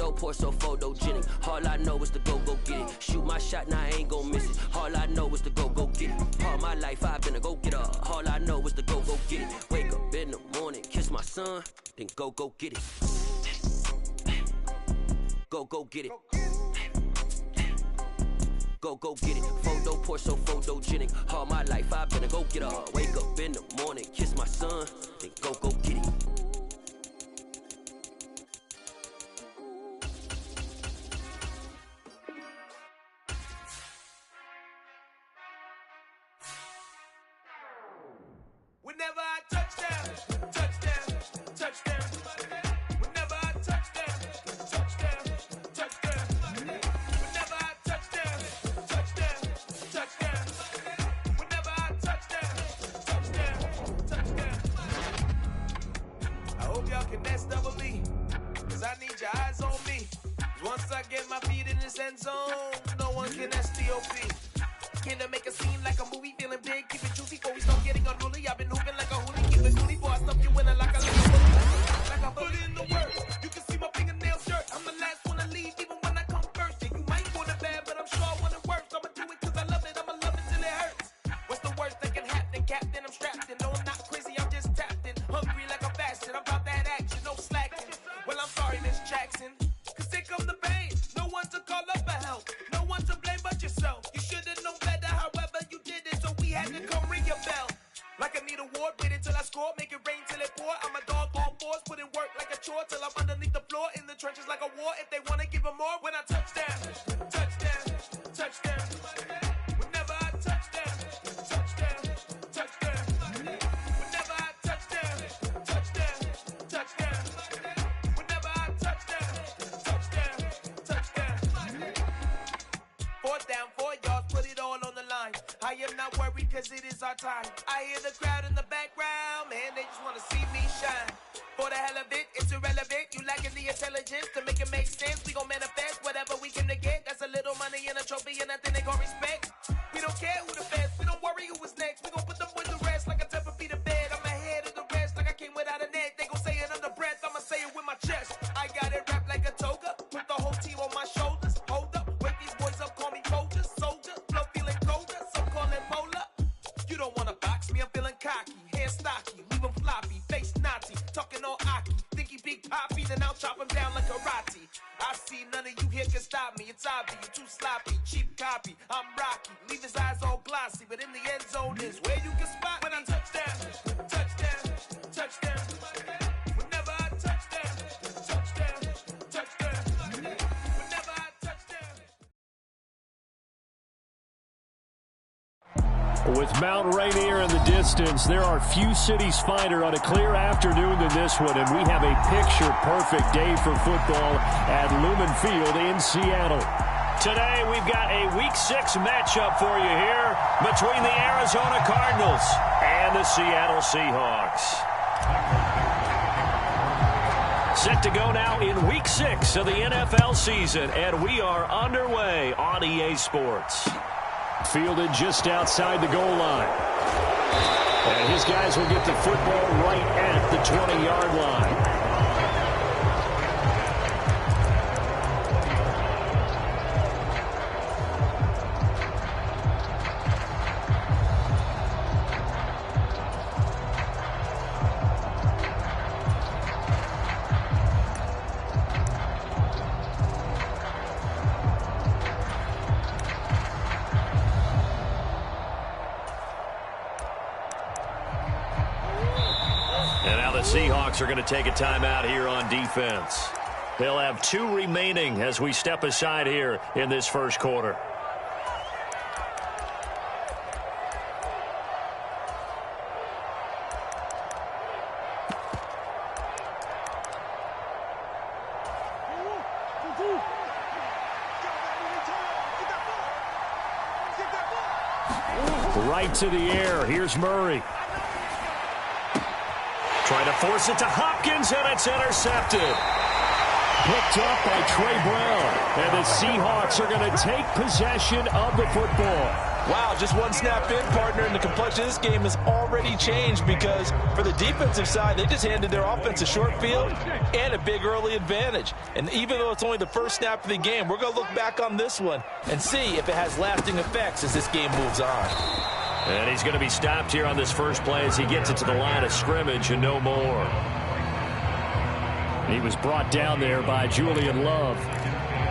Photo poor, so photogenic. All I know is to go get it. Shoot my shot, now I ain't gon' miss it. All I know is to go get it. All my life I've been a go-getter. All I know is to go get it. Wake up in the morning, kiss my son, then go get it. Go get it. Go get it. Photo poor, so photogenic. All my life I've been a go-getter. Wake up in the morning, kiss my son, then go get it. Whenever I touchdown, touchdown, touchdown. Whenever I touchdown, touchdown, touchdown. Whenever I touchdown, touchdown, touchdown. Whenever I touchdown, touchdown. I hope y'all can next double me, cause I need your eyes on me. Once I get my feet in this end zone, no one can STOP. Came to make a scene like a movie, feeling big, keep it juicy before we start getting unruly. I've been hooping like a hoolie, keep it coolie before I stuff you in like a little bully. Like I put in the work, you can see my fingernails dirt. I'm the last one to leave, even when I come first. Yeah, you might want it bad, but I'm sure I want it worse. I'ma do it cause I love it, I'ma love it till it hurts. What's the worst that can happen, Captain? I'm strapped in, no I'm not crazy, I'm just tapped in. Hungry like a bastard, I'm about that action, no slacking. Well, I'm sorry, Miss Jackson, cause here come the pain. No one to call up for help, no one to blame but yourself. You should've known better, however you did it, so we had to come ring your bell. Like I need a ward, wait until I score, make it rain till it pour. I'm a dog on fours, put in work like a chore till I'm underneath the floor, in the trenches like a war. If they wanna give them more, when I touchdown, touchdown, touchdown. Whenever I touchdown, touchdown, touchdown. Whenever I touchdown, touchdown, touchdown. Whenever I touchdown, touchdown, touchdown. Fourth down, 4 yards, put it all on the line. I am not worried cause it is our time. I hear the crowd in the background, man, they just wanna see me shine. For the hell of it, it's irrelevant. You lacking the intelligence to make it make sense. We gon' manifest whatever we came to get. That's a little money and a trophy and nothing they gon' respect. We don't care who the best, we don't worry who was next. We gon' put them boys to rest like a temper feet of bed. I'm ahead of the rest like I came without a net. They gon' say it under breath, I'ma say it with my chest. I got it wrapped like a toga, put the whole team on my shoulders. Hold up, wake these boys up, call me soldier, flow feeling colder, some call it polar. You don't wanna box me, I'm feeling cocky, hair stocky, leave him floppy, face Nazi, talking all aki, think he big poppy, then I'll chop him down like karate. I see none of you here can stop me, it's obvious, you too sloppy, cheap copy, I'm Rocky, leave his eyes all glossy, but in the end zone is where you can spot when I touchdown, touchdown, touchdown. Whenever I touchdown, touchdown, touchdown. Whenever I touchdown. With Mount Rainier in the distance, there are few cities finer on a clear afternoon than this one, and we have a picture-perfect day for football at Lumen Field in Seattle. Today, we've got a Week 6 matchup for you here between the Arizona Cardinals and the Seattle Seahawks. Set to go now in Week 6 of the NFL season, and we are underway on EA Sports. Fielded just outside the goal line. And his guys will get the football right at the 20-yard line. Seahawks are going to take a timeout here on defense. They'll have 2 remaining as we step aside here in this first quarter. Right to the air. Here's Murray. Trying to force it to Hopkins, and it's intercepted. Picked up by Trey Brown. And the Seahawks are going to take possession of the football. Wow, just one snap in, partner, and the complexion of this game has already changed because for the defensive side, they just handed their offense a short field and a big early advantage. And even though it's only the first snap of the game, we're going to look back on this one and see if it has lasting effects as this game moves on. And he's going to be stopped here on this first play as he gets it to the line of scrimmage and no more. He was brought down there by Julian Love.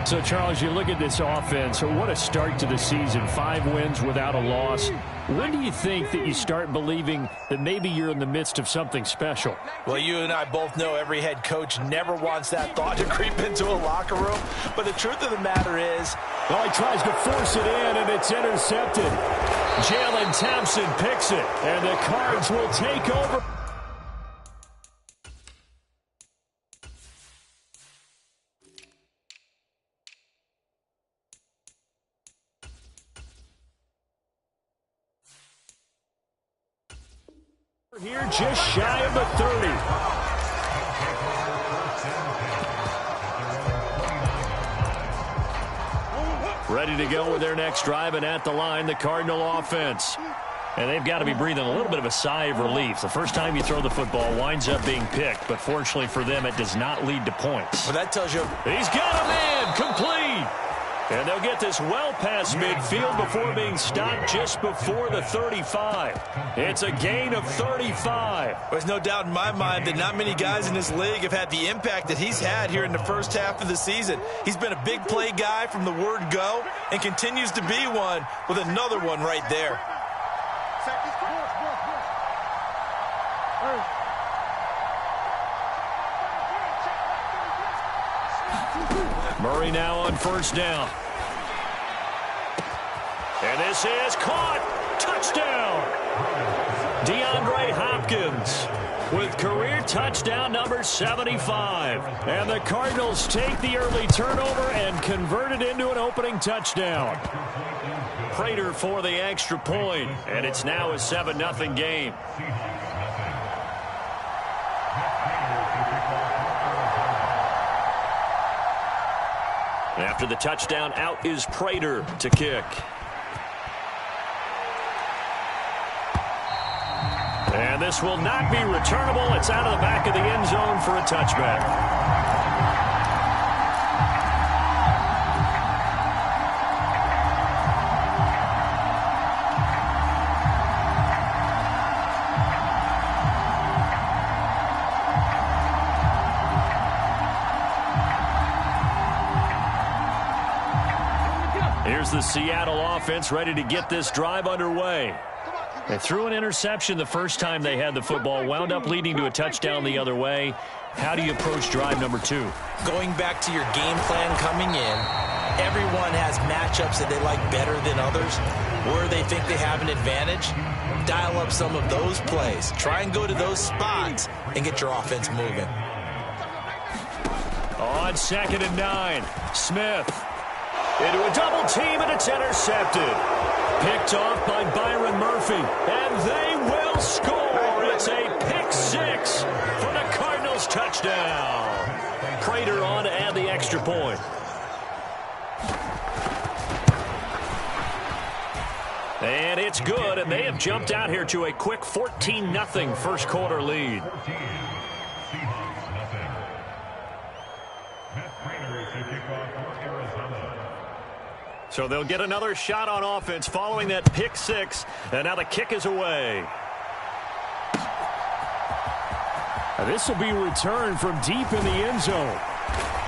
So, Charles, you look at this offense, what a start to the season. 5 wins without a loss. When do you think that you start believing that maybe you're in the midst of something special? Well, you and I both know every head coach never wants that thought to creep into a locker room. But the truth of the matter is... Well, he tries to force it in, and it's intercepted. Jalen Thompson picks it, and the Cards will take over. Here just shy of the 30. Ready to go with their next drive, and at the line, the Cardinal offense. And they've got to be breathing a little bit of a sigh of relief. The first time you throw the football winds up being picked, but fortunately for them, it does not lead to points. Well, that tells you... He's got a man, complete. And they'll get this well past midfield before being stopped just before the 35. It's a gain of 35. There's no doubt in my mind that not many guys in this league have had the impact that he's had here in the first half of the season. He's been a big play guy from the word go and continues to be one with another one right there. Murray now on first down. And this is caught. Touchdown. DeAndre Hopkins with career touchdown number 75. And the Cardinals take the early turnover and convert it into an opening touchdown. Prater for the extra point, and it's now a 7-0 game. After the touchdown, out is Prater to kick. And this will not be returnable. It's out of the back of the end zone for a touchback. Here's the Seattle offense ready to get this drive underway. They threw an interception the first time they had the football, wound up leading to a touchdown the other way. How do you approach drive number 2? Going back to your game plan coming in, everyone has matchups that they like better than others. Where they think they have an advantage, dial up some of those plays. Try and go to those spots and get your offense moving. On 2nd and 9, Smith into a double team, and it's intercepted. Picked off by Byron Murphy, and they will score. It's a pick 6 for the Cardinals touchdown. Prater on to add the extra point. And it's good, and they have jumped out here to a quick 14-0 first quarter lead. So they'll get another shot on offense following that pick 6, and now the kick is away. This will be returned from deep in the end zone.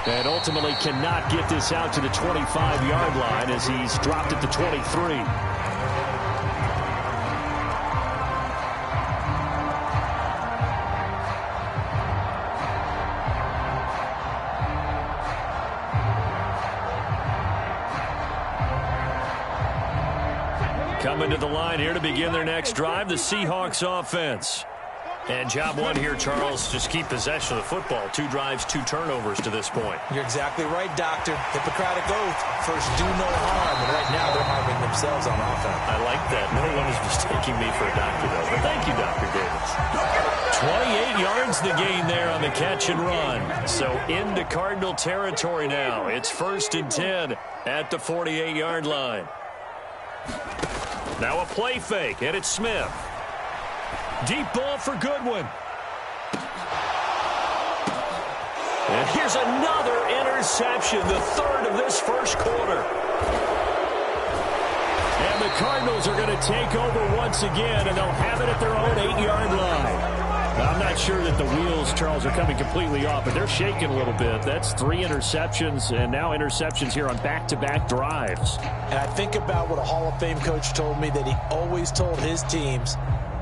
And ultimately cannot get this out to the 25-yard line as he's dropped at the 23. Coming to the line here to begin their next drive, the Seahawks offense. And job one here, Charles, just keep possession of the football. 2 drives, 2 turnovers to this point. You're exactly right, Doctor. Hippocratic oath. First, do no harm. And right now, they're harming themselves on offense. I like that. No one is mistaking me for a doctor, though. But thank you, Dr. Davis. 28 yards has the gain there on the catch and run. So into Cardinal territory now. It's 1st and 10 at the 48-yard line. Now a play fake, and it's Smith. Deep ball for Goodwin. And here's another interception, the 3rd of this first quarter. And the Cardinals are going to take over once again, and they'll have it at their own 8-yard line. Now, I'm not sure that the wheels, Charles, are coming completely off, but they're shaking a little bit. That's 3 interceptions, and now interceptions here on back-to-back drives. And I think about what a Hall of Fame coach told me that he always told his teams,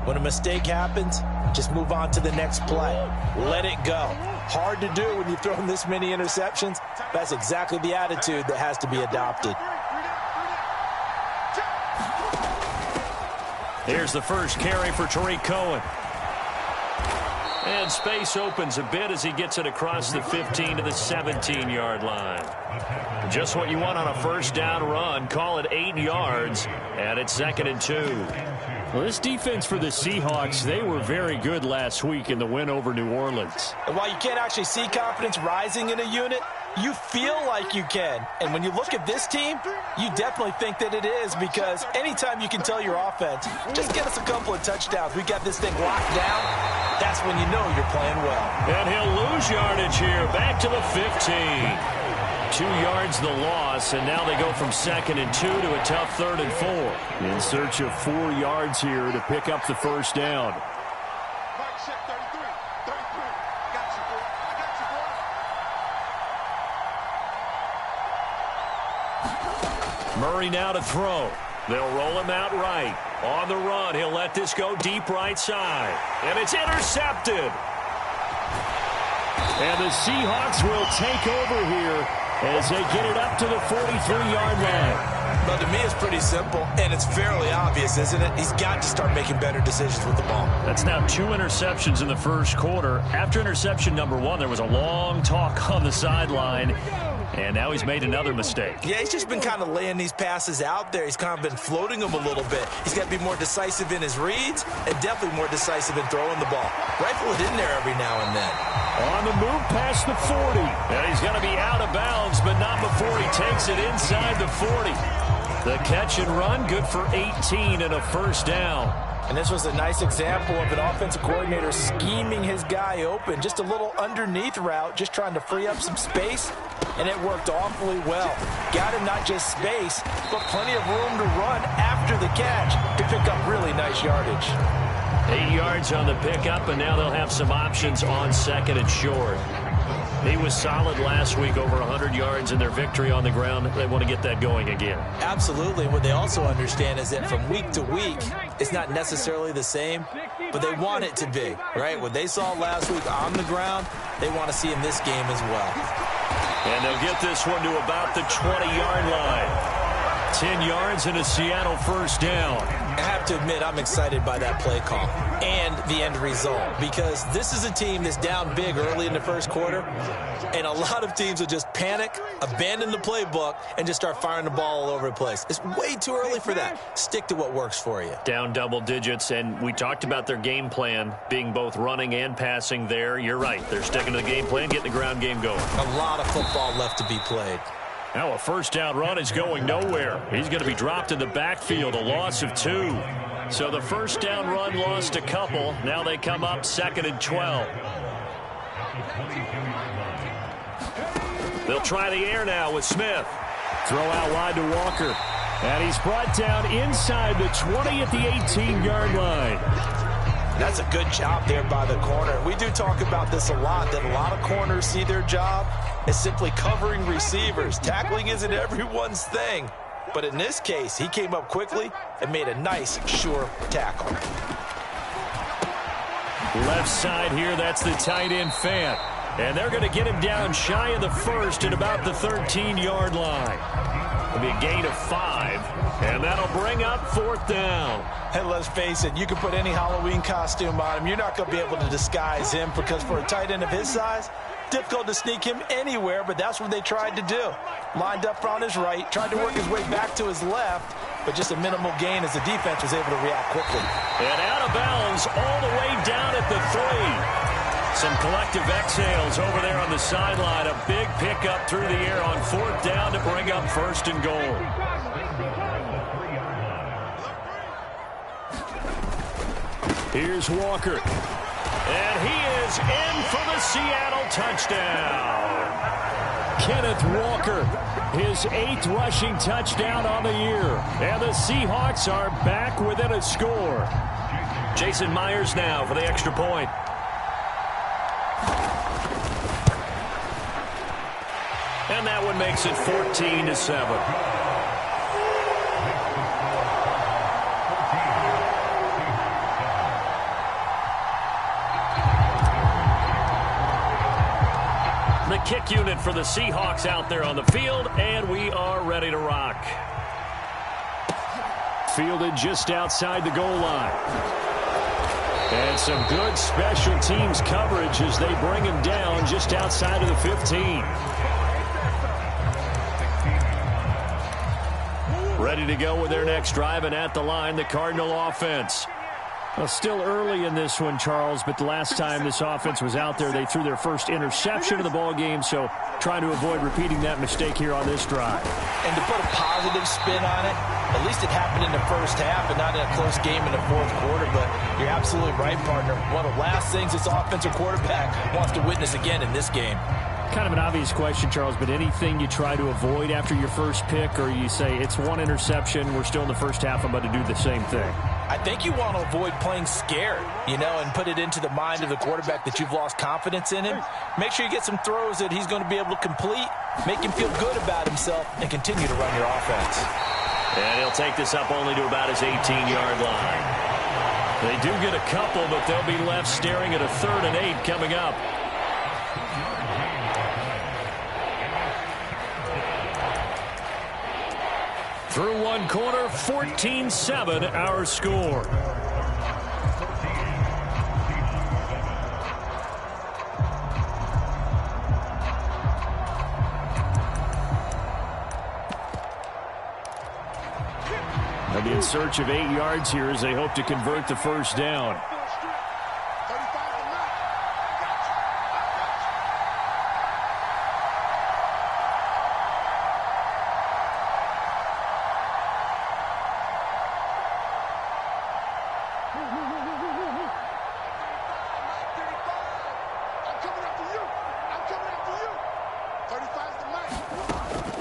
when a mistake happens, just move on to the next play. Let it go. Hard to do when you've thrown this many interceptions. That's exactly the attitude that has to be adopted. Here's the first carry for Tariq Cohen. And space opens a bit as he gets it across the 15 to the 17-yard line. Just what you want on a first down run. Call it 8 yards, and it's 2nd and 2. Well, this defense for the Seahawks, they were very good last week in the win over New Orleans. And while you can't actually see confidence rising in a unit, you feel like you can. And when you look at this team, you definitely think that it is, because anytime you can tell your offense, just get us a couple of touchdowns, we got this thing locked down, that's when you know you're playing well. And he'll lose yardage here, back to the 15. 2 yards the loss, and now they go from 2nd and 2 to a tough 3rd and 4. In search of 4 yards here to pick up the first down. Murray now to throw. They'll roll him out right. On the run, he'll let this go deep right side. And it's intercepted. And the Seahawks will take over here as they get it up to the 43-yard line. Well, to me, it's pretty simple, and it's fairly obvious, isn't it? He's got to start making better decisions with the ball. That's now 2 interceptions in the first quarter. After interception number 1, there was a long talk on the sideline, and now he's made another mistake. Yeah, he's just been kind of laying these passes out there. He's kind of been floating them a little bit. He's got to be more decisive in his reads and definitely more decisive in throwing the ball. Rifle it in there every now and then. On the move past the 40. And he's going to be out of bounds, but not before he takes it inside the 40. The catch and run, good for 18 and a first down. And this was a nice example of an offensive coordinator scheming his guy open. Just a little underneath route, just trying to free up some space, and it worked awfully well. Got him not just space, but plenty of room to run after the catch to pick up really nice yardage. 8 yards on the pickup, and now they'll have some options on 2nd and short. He was solid last week, over 100 yards in their victory on the ground. They want to get that going again. Absolutely. What they also understand is that from week to week, it's not necessarily the same, but they want it to be, right? What they saw last week on the ground, they want to see in this game as well. And they'll get this one to about the 20-yard line. 10 yards and a Seattle first down. I have to admit, I'm excited by that play call and the end result, because this is a team that's down big early in the first quarter, and a lot of teams will just panic, abandon the playbook, and just start firing the ball all over the place. It's way too early for that. Stick to what works for you. Down double digits, and we talked about their game plan being both running and passing there. You're right. They're sticking to the game plan, getting the ground game going. A lot of football left to be played. Now a first down run is going nowhere. He's going to be dropped in the backfield, a loss of 2. So the first down run lost a couple. Now they come up 2nd and 12. They'll try the air now with Smith. Throw out wide to Walker. And he's brought down inside the 20 at the 18-yard line. That's a good job there by the corner. We do talk about this a lot, that a lot of corners see their job as simply covering receivers. Tackling isn't everyone's thing. But in this case, he came up quickly and made a nice, sure tackle. Left side here, that's the tight end Fant. And they're going to get him down shy of the first at about the 13-yard line. It'll be a gain of 5, and that'll bring up 4th down. And let's face it, you can put any Halloween costume on him. You're not going to be able to disguise him, because for a tight end of his size, difficult to sneak him anywhere, but that's what they tried to do. Lined up on his right, tried to work his way back to his left, but just a minimal gain as the defense was able to react quickly. And out of bounds all the way down at the 3. Some collective exhales over there on the sideline. A big pickup through the air on 4th down to bring up 1st and goal. Here's Walker. And he is in for the Seattle touchdown. Kenneth Walker, his 8th rushing touchdown on the year. And the Seahawks are back within a score. Jason Myers now for the extra point. And that one makes it 14-7. The kick unit for the Seahawks out there on the field, and we are ready to rock. Fielded just outside the goal line. And some good special teams coverage as they bring him down just outside of the 15. Ready to go with their next drive, and at the line, the Cardinal offense. Well, still early in this one, Charles, but the last time this offense was out there, they threw their first interception of the ball game, so trying to avoid repeating that mistake here on this drive. And to put a positive spin on it, at least it happened in the first half and not in a close game in the 4th quarter, but you're absolutely right, partner. One of the last things this offensive quarterback wants to witness again in this game. Kind of an obvious question, Charles, but anything you try to avoid after your first pick, or you say it's one interception, we're still in the first half, I'm about to do the same thing? I think you want to avoid playing scared, and put it into the mind of the quarterback that you've lost confidence in him. Make sure you get some throws that he's going to be able to complete, make him feel good about himself, and continue to run your offense. And he'll take this up only to about his 18-yard line. They do get a couple, but they'll be left staring at a 3rd and 8 coming up. Through one quarter, 14-7, our score. They'll be in search of 8 yards here as they hope to convert the first down.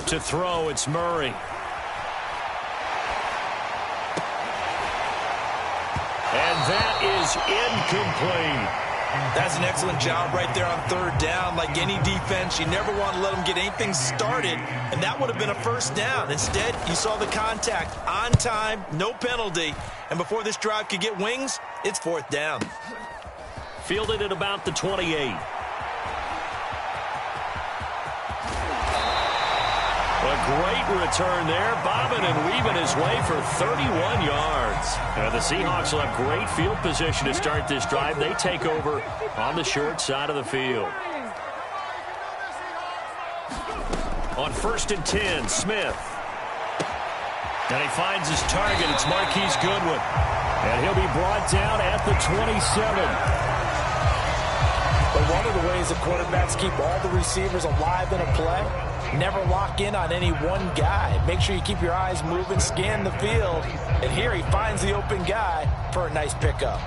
To throw, it's Murray. And that is incomplete. That's an excellent job right there on 3rd down. Like any defense, you never want to let them get anything started, and that would have been a first down. Instead, you saw the contact on time, no penalty, and before this drive could get wings, it's 4th down. Fielded at about the 28. A great return there, bobbing and weaving his way for 31 yards. The Seahawks will have great field position to start this drive. They take over on the short side of the field. On 1st and 10, Smith. And he finds his target. It's Marquise Goodwin. And he'll be brought down at the 27. But one of the ways the quarterbacks keep all the receivers alive in a play, never lock in on any one guy. Make sure you keep your eyes moving, scan the field. And here he finds the open guy for a nice pickup.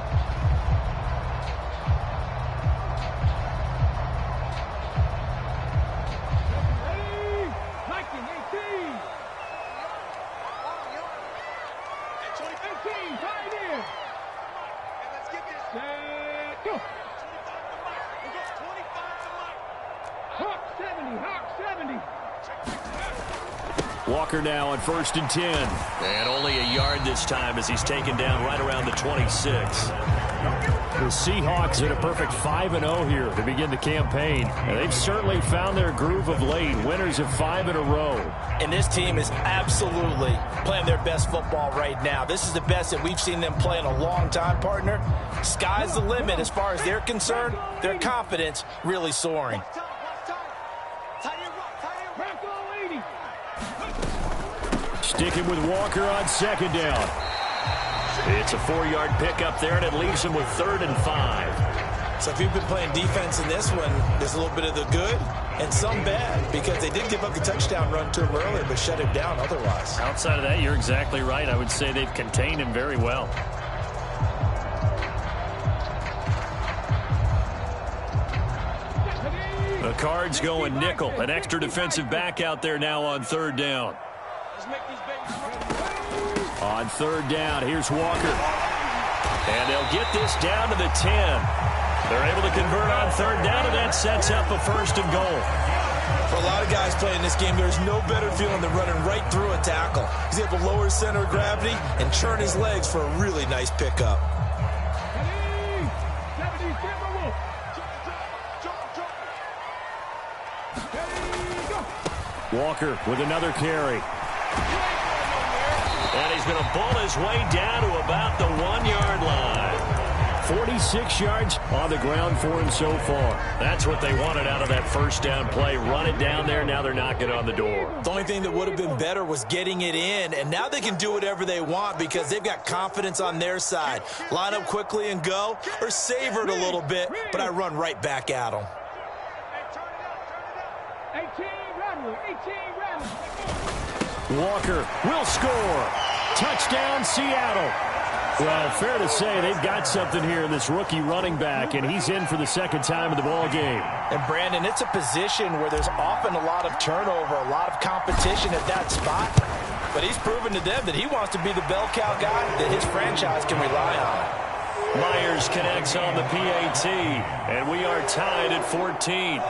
Walker now on 1st and 10. And only a yard this time as he's taken down right around the 26. The Seahawks at a perfect 5-0 here to begin the campaign. And they've certainly found their groove of late. Winners of 5 in a row. And this team is absolutely playing their best football right now. This is the best that we've seen them play in a long time, partner. Sky's the limit as far as they're concerned. Their confidence really soaring. Sticking with Walker on 2nd down. It's a 4-yard pickup there, and it leaves him with 3rd and 5. So if you've been playing defense in this one, there's a little bit of the good and some bad, because they did give up the touchdown run to him earlier, but shut him down otherwise. Outside of that, you're exactly right. I would say they've contained him very well. The Cards going nickel. An extra defensive back out there now on third down. On third down, here's Walker. And they'll get this down to the 10. They're able to convert on third down, and that sets up a first and goal. For a lot of guys playing this game, there's no better feeling than running right through a tackle. He's able to lower his center of gravity and churn his legs for a really nice pickup. Walker with another carry. And he's going to bull his way down to about the 1-yard line. 46 yards on the ground for him so far. That's what they wanted out of that first down play. Run it down there. Now they're knocking on the door. The only thing that would have been better was getting it in, and now they can do whatever they want because they've got confidence on their side. Line up quickly and go, or savor it a little bit, but I run right back at them. Walker will score. Touchdown, Seattle. Well, fair to say they've got something here in this rookie running back, and he's in for the second time in the ball game. And, Brandon, it's a position where there's often a lot of turnover, a lot of competition at that spot. But he's proven to them that he wants to be the bell cow guy that his franchise can rely on. Myers connects on the PAT, and we are tied at 14.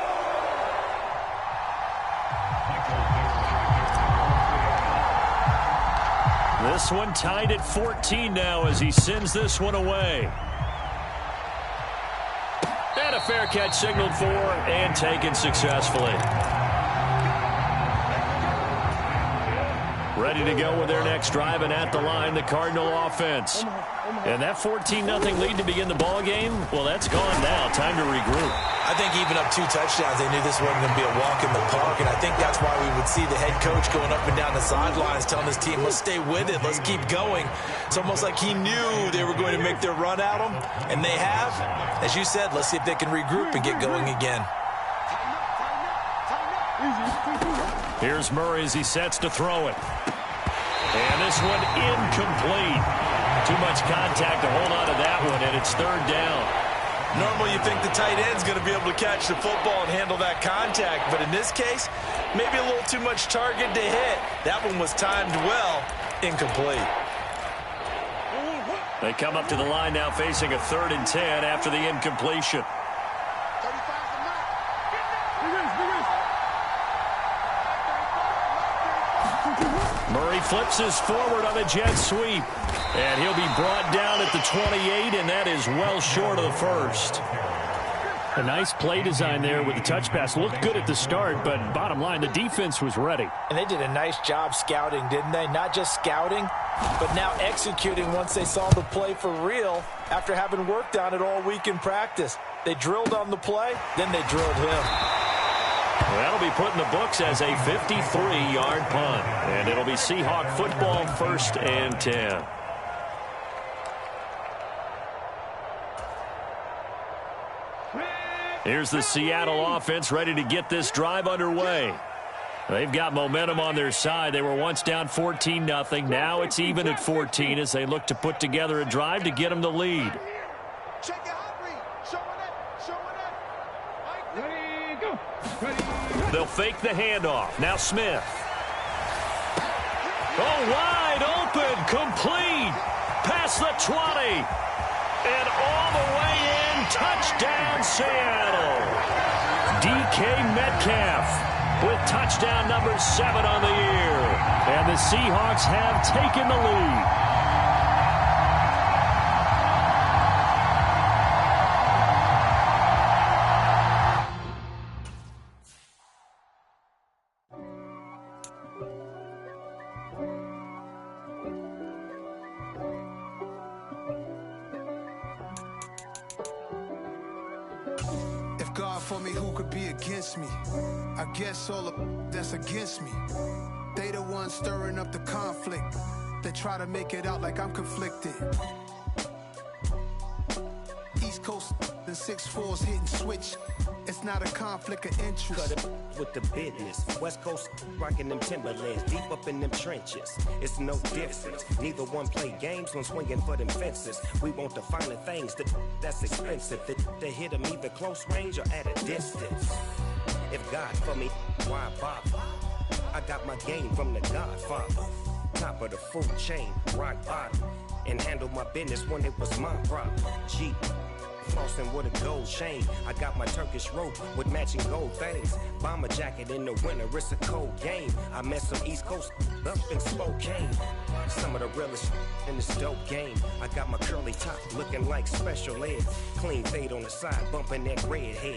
This one tied at 14 now as he sends this one away. And a fair catch signaled for and taken successfully. Ready to go with their next drive, and at the line, the Cardinal offense. And that 14-0 lead to begin the ball game, well, that's gone now. Time to regroup. I think even up 2 touchdowns, they knew this wasn't going to be a walk in the park, and I think that's why we would see the head coach going up and down the sidelines telling his team, let's stay with it, let's keep going. It's almost like he knew they were going to make their run at him, and they have. As you said, let's see if they can regroup and get going again. Here's Murray as he sets to throw it. And this one incomplete. Too much contact to hold on to that one, and it's third down. Normally you think the tight end's going to be able to catch the football and handle that contact, but in this case, maybe a little too much target to hit. That one was timed well, incomplete. They come up to the line now facing a 3rd and 10 after the incompletion. Murray flips his forward on a jet sweep. And he'll be brought down at the 28, and that is well short of the first. A nice play design there with the touch pass. Looked good at the start, but bottom line, the defense was ready. And they did a nice job scouting, didn't they? Not just scouting, but now executing once they saw the play for real after having worked on it all week in practice. They drilled on the play, then they drilled him. Well, that'll be put in the books as a 53-yard punt. And it'll be Seahawk football, 1st and 10. Here's the Seattle offense ready to get this drive underway. They've got momentum on their side. They were once down 14-0. Now it's even at 14 as they look to put together a drive to get them the lead. They'll fake the handoff. Now Smith. Oh, wide open, complete. Past the 20. And all the way in, touchdown Seattle. DK Metcalf with touchdown number 7 on the year. And the Seahawks have taken the lead. For me, who could be against me? I guess all the that's against me. They the ones stirring up the conflict. They try to make it out like I'm conflicted. East Coast, than 6'4s hitting switch. It's not a conflict of interest. Cut it with the business. West Coast rocking them Timberlands, deep up in them trenches. It's no difference. Neither one play games when swinging for them fences. We want the finer things that's expensive. That hit them either close range or at a distance. If God for me, why bother? I got my game from the Godfather. Top of the food chain, rock bottom. And handle my business when it was my problem. Jeep. Flossing with a gold chain. I got my Turkish rope with matching gold things. Bomber jacket in the winter, it's a cold game. I met some East Coast up in Spokane. Some of the realest in this dope game. I got my curly top looking like special ed. Clean fade on the side, bumping that red head.